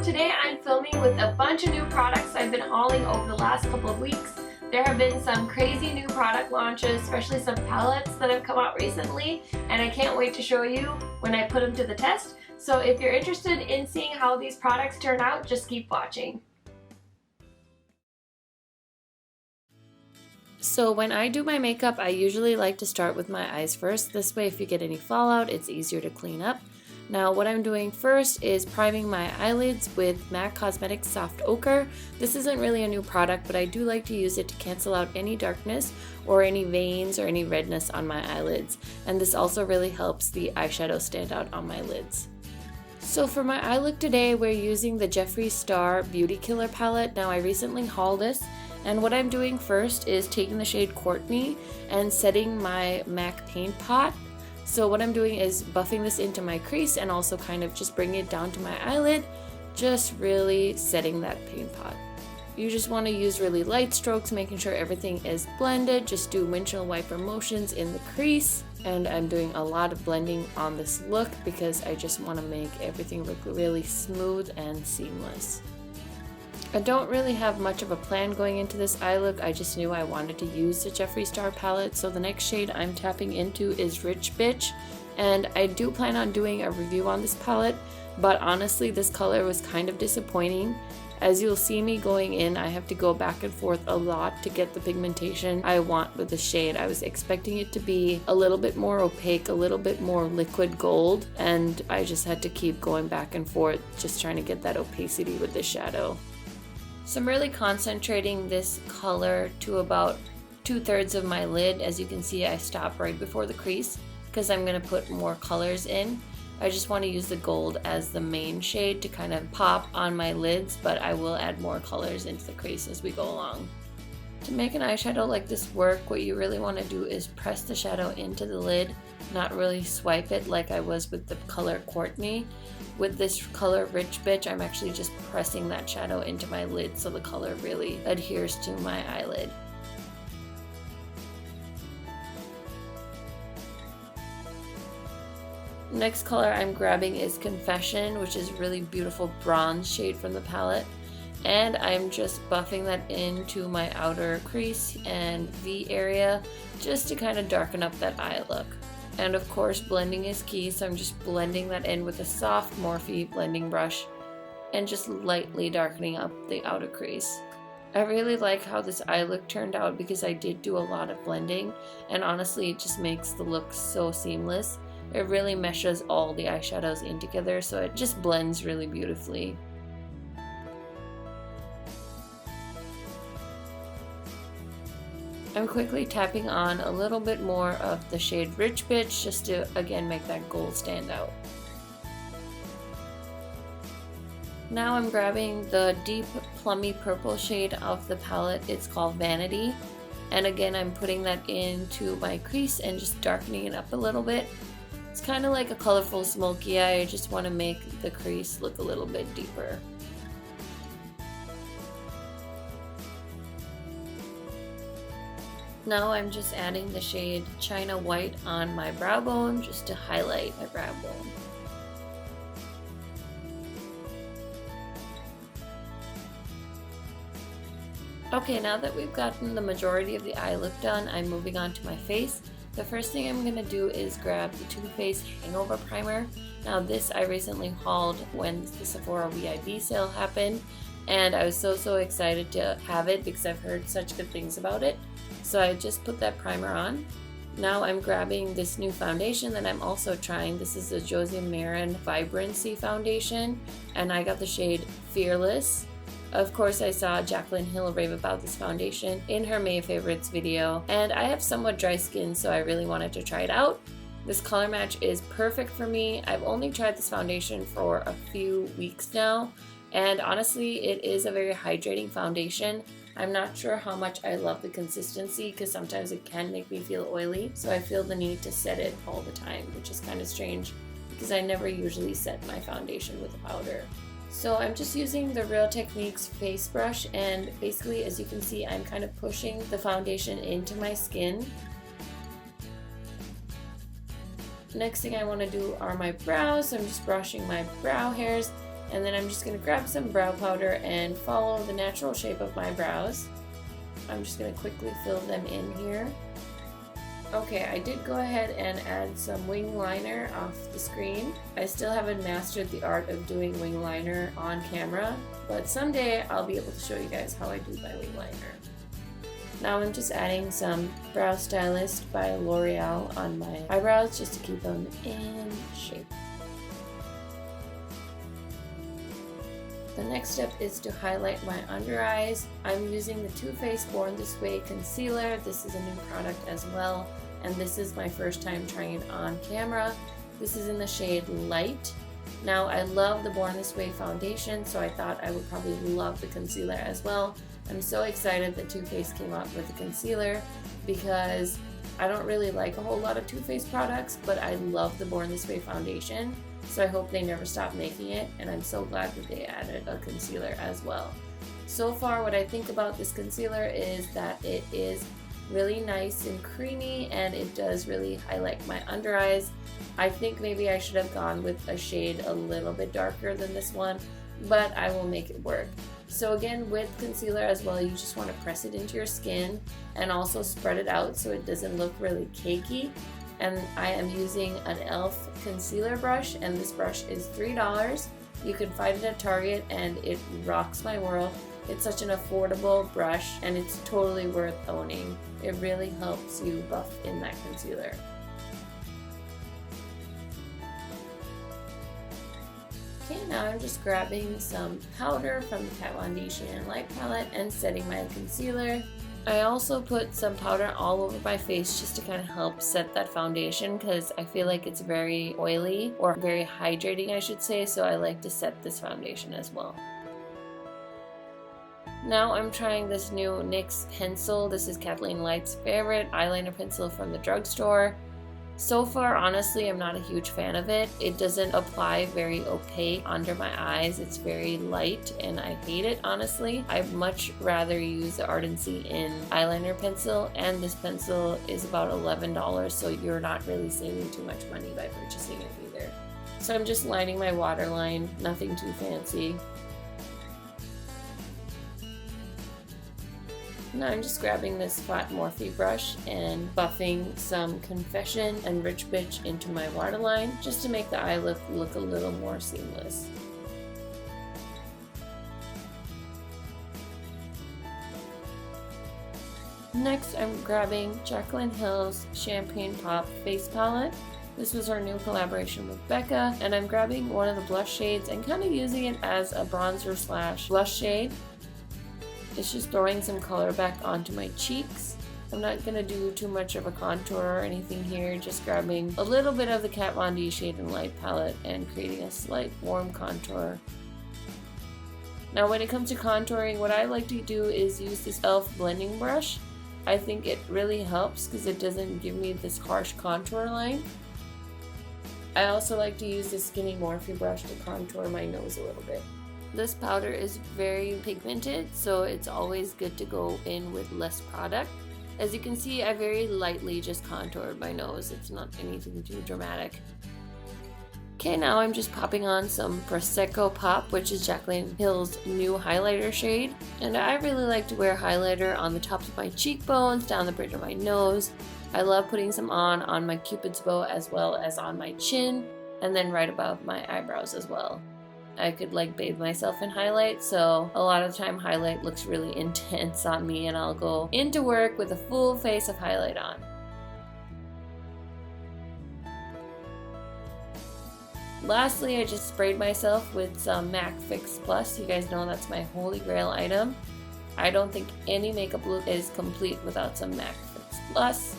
today I'm filming with a bunch of new products I've been hauling over the last couple of weeks. There have been some crazy new product launches, especially some palettes that have come out recently, and I can't wait to show you when I put them to the test. So if you're interested in seeing how these products turn out, just keep watching. So when I do my makeup, I usually like to start with my eyes first. This way, if you get any fallout, it's easier to clean up. Now what I'm doing first is priming my eyelids with MAC Cosmetics Soft Ochre. This isn't really a new product, but I do like to use it to cancel out any darkness or any veins or any redness on my eyelids. And this also really helps the eyeshadow stand out on my lids. So for my eye look today, we're using the Jeffree Star Beauty Killer palette. Now I recently hauled this, and what I'm doing first is taking the shade Courtney and setting my MAC paint pot. So what I'm doing is buffing this into my crease and also kind of just bringing it down to my eyelid, just really setting that paint pot. You just want to use really light strokes, making sure everything is blended. Just do windshield wiper motions in the crease. And I'm doing a lot of blending on this look because I just want to make everything look really smooth and seamless. I don't really have much of a plan going into this eye look. I just knew I wanted to use the Jeffree Star palette. So the next shade I'm tapping into is Rich Bitch. And I do plan on doing a review on this palette, but honestly this color was kind of disappointing. As you'll see me going in, I have to go back and forth a lot to get the pigmentation I want with the shade. I was expecting it to be a little bit more opaque, a little bit more liquid gold, and I just had to keep going back and forth just trying to get that opacity with the shadow. So I'm really concentrating this color to about 2/3 of my lid. As you can see, I stop right before the crease because I'm going to put more colors in. I just want to use the gold as the main shade to kind of pop on my lids, but I will add more colors into the crease as we go along. To make an eyeshadow like this work, what you really want to do is press the shadow into the lid, not really swipe it like I was with the color Courtney. With this color Rich Bitch, I'm actually just pressing that shadow into my lid so the color really adheres to my eyelid. Next color I'm grabbing is Confession, which is a really beautiful bronze shade from the palette. And I'm just buffing that into my outer crease and V area just to kind of darken up that eye look. And of course blending is key, so I'm just blending that in with a soft Morphe blending brush and just lightly darkening up the outer crease. I really like how this eye look turned out because I did do a lot of blending, and honestly it just makes the look so seamless. It really meshes all the eyeshadows in together, so it just blends really beautifully. I'm quickly tapping on a little bit more of the shade Rich Bitch just to again make that gold stand out. Now I'm grabbing the deep plummy purple shade of the palette. It's called Vanity. And again I'm putting that into my crease and just darkening it up a little bit. It's kind of like a colorful smoky eye. I just want to make the crease look a little bit deeper. Now I'm just adding the shade China White on my brow bone just to highlight my brow bone. Okay, now that we've gotten the majority of the eye look done, I'm moving on to my face. The first thing I'm going to do is grab the Too Faced Hangover Primer. Now this I recently hauled when the Sephora VIB sale happened, and I was so excited to have it because I've heard such good things about it. So I just put that primer on. Now I'm grabbing this new foundation that I'm also trying. This is the Josie Maran Vibrancy Foundation, and I got the shade Fearless. Of course, I saw Jaclyn Hill rave about this foundation in her May Favorites video, and I have somewhat dry skin, so I really wanted to try it out. This color match is perfect for me. I've only tried this foundation for a few weeks now, and honestly, it is a very hydrating foundation. I'm not sure how much I love the consistency because sometimes it can make me feel oily, so I feel the need to set it all the time, which is kind of strange because I never usually set my foundation with a powder. So I'm just using the Real Techniques face brush, and basically as you can see I'm kind of pushing the foundation into my skin. Next thing I want to do are my brows, so I'm just brushing my brow hairs And then I'm just going to grab some brow powder and follow the natural shape of my brows. I'm just going to quickly fill them in here. Okay, I did go ahead and add some wing liner off the screen. I still haven't mastered the art of doing wing liner on camera, but someday I'll be able to show you guys how I do my wing liner. Now I'm just adding some Brow Stylist by L'Oreal on my eyebrows just to keep them in shape. The next step is to highlight my under eyes. I'm using the Too Faced Born This Way concealer. This is a new product as well, and this is my first time trying it on camera. This is in the shade Light. Now I love the Born This Way foundation, so I thought I would probably love the concealer as well. I'm so excited that Too Faced came out with a concealer because I don't really like a whole lot of Too Faced products, but I love the Born This Way foundation. So I hope they never stop making it, and I'm so glad that they added a concealer as well. So far, what I think about this concealer is that it is really nice and creamy, and it does really highlight my under eyes. I think maybe I should have gone with a shade a little bit darker than this one, but I will make it work. So again, with concealer as well, you just want to press it into your skin and also spread it out so it doesn't look really cakey. And I am using an e.l.f. concealer brush, and this brush is $3. You can find it at Target, and it rocks my world. It's such an affordable brush, and it's totally worth owning. It really helps you buff in that concealer. Okay, now I'm just grabbing some powder from the Kat Von D Shine Light palette and setting my concealer. I also put some powder all over my face just to kind of help set that foundation because I feel like it's very oily, or very hydrating I should say, so I like to set this foundation as well. Now I'm trying this new NYX pencil. This is Kathleen Light's favorite eyeliner pencil from the drugstore. So far, honestly, I'm not a huge fan of it. It doesn't apply very opaque under my eyes. It's very light, and I hate it, honestly. I'd much rather use the Ardency in eyeliner pencil, and this pencil is about $11, so you're not really saving too much money by purchasing it either. So I'm just lining my waterline, nothing too fancy. Now I'm just grabbing this flat Morphe brush and buffing some Confession and Rich Bitch into my waterline just to make the eye look a little more seamless. Next, I'm grabbing Jaclyn Hill's Champagne Pop Face Palette. This was our new collaboration with Becca, and I'm grabbing one of the blush shades and kind of using it as a bronzer slash blush shade. It's just throwing some color back onto my cheeks. I'm not going to do too much of a contour or anything here, just grabbing a little bit of the Kat Von D Shade and Light palette and creating a slight warm contour. Now when it comes to contouring, what I like to do is use this e.l.f. blending brush. I think it really helps because it doesn't give me this harsh contour line. I also like to use this skinny Morphe brush to contour my nose a little bit. This powder is very pigmented, so it's always good to go in with less product. As you can see, I very lightly just contoured my nose. It's not anything too dramatic. Okay, now I'm just popping on some Prosecco Pop, which is Jaclyn Hill's new highlighter shade. And I really like to wear highlighter on the tops of my cheekbones, down the bridge of my nose. I love putting some on my Cupid's bow as well as on my chin, and then right above my eyebrows as well. I could like bathe myself in highlight, so a lot of the time highlight looks really intense on me, and I'll go into work with a full face of highlight on. Lastly, I just sprayed myself with some MAC Fix Plus. You guys know that's my holy grail item. I don't think any makeup look is complete without some MAC Fix Plus.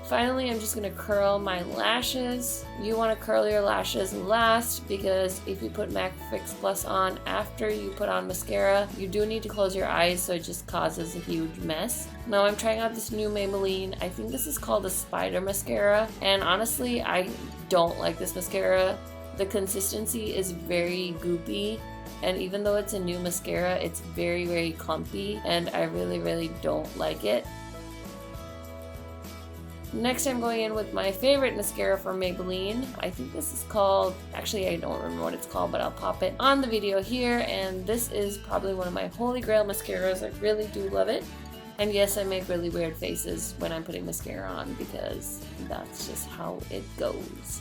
Finally, I'm just going to curl my lashes. You want to curl your lashes last because if you put MAC Fix Plus on after you put on mascara, you do need to close your eyes, so it just causes a huge mess. Now I'm trying out this new Maybelline, I think this is called a Spider Mascara, and honestly, I don't like this mascara. The consistency is very goopy, and even though it's a new mascara, it's very clumpy, and I really don't like it. Next, I'm going in with my favorite mascara from Maybelline. I think this is called, actually I don't remember what it's called, but I'll pop it on the video here. And this is probably one of my holy grail mascaras. I really do love it. And yes, I make really weird faces when I'm putting mascara on because that's just how it goes.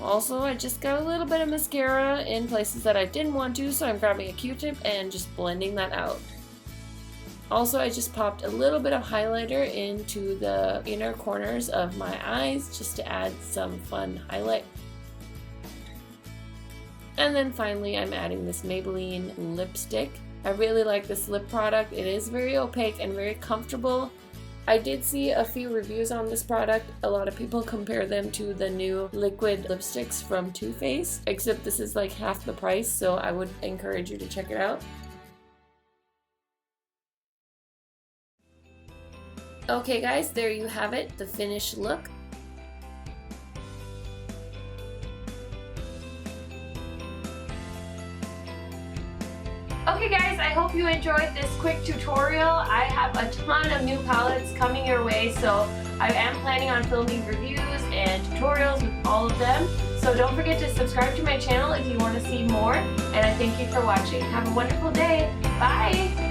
Also, I just got a little bit of mascara in places that I didn't want to, so I'm grabbing a Q-tip and just blending that out. Also, I just popped a little bit of highlighter into the inner corners of my eyes just to add some fun highlight. And then finally, I'm adding this Maybelline lipstick. I really like this lip product. It is very opaque and very comfortable. I did see a few reviews on this product. A lot of people compare them to the new liquid lipsticks from Too Faced, except this is like half the price, so I would encourage you to check it out. Okay guys, there you have it, the finished look. Okay guys, I hope you enjoyed this quick tutorial. I have a ton of new palettes coming your way, so I am planning on filming reviews and tutorials with all of them. So don't forget to subscribe to my channel if you want to see more, and I thank you for watching. Have a wonderful day. Bye!